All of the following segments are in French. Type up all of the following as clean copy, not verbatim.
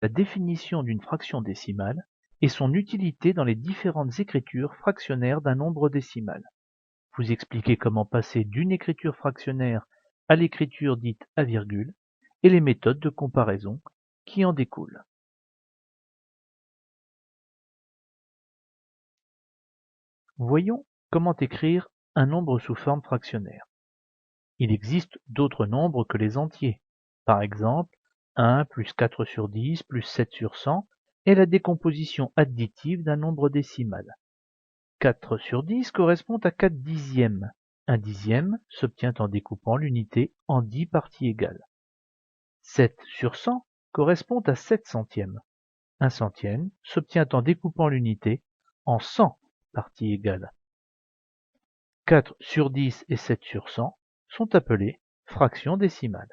la définition d'une fraction décimale et son utilité dans les différentes écritures fractionnaires d'un nombre décimal. Vous expliquez comment passer d'une écriture fractionnaire à l'écriture dite à virgule et les méthodes de comparaison qui en découlent. Voyons comment écrire un nombre sous forme fractionnaire. Il existe d'autres nombres que les entiers. Par exemple, 1 plus 4 sur 10 plus 7 sur 100 est la décomposition additive d'un nombre décimal. 4 sur 10 correspond à 4 dixièmes. Un dixième s'obtient en découpant l'unité en 10 parties égales. 7 sur 100 correspond à 7 centièmes. Un centième s'obtient en découpant l'unité en 100 parties égales. 4 sur 10 et 7 sur 100 sont appelées fractions décimales.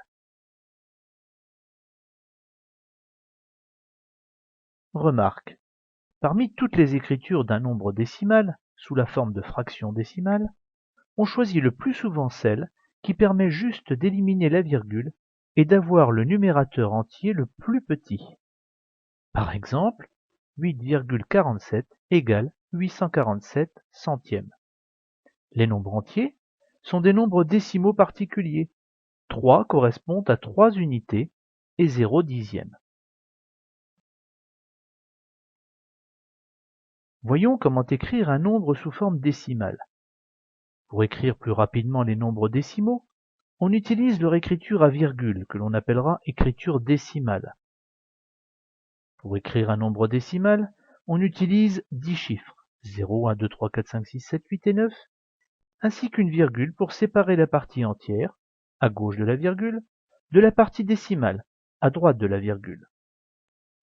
Remarque: parmi toutes les écritures d'un nombre décimal, sous la forme de fraction décimale, on choisit le plus souvent celle qui permet juste d'éliminer la virgule et d'avoir le numérateur entier le plus petit. Par exemple, 8,47 égale 847 centièmes. Les nombres entiers sont des nombres décimaux particuliers. 3 correspondent à 3 unités et 0 dixième. Voyons comment écrire un nombre sous forme décimale. Pour écrire plus rapidement les nombres décimaux, on utilise leur écriture à virgule, que l'on appellera écriture décimale. Pour écrire un nombre décimal, on utilise 10 chiffres, 0, 1, 2, 3, 4, 5, 6, 7, 8 et 9, ainsi qu'une virgule pour séparer la partie entière, à gauche de la virgule, de la partie décimale, à droite de la virgule.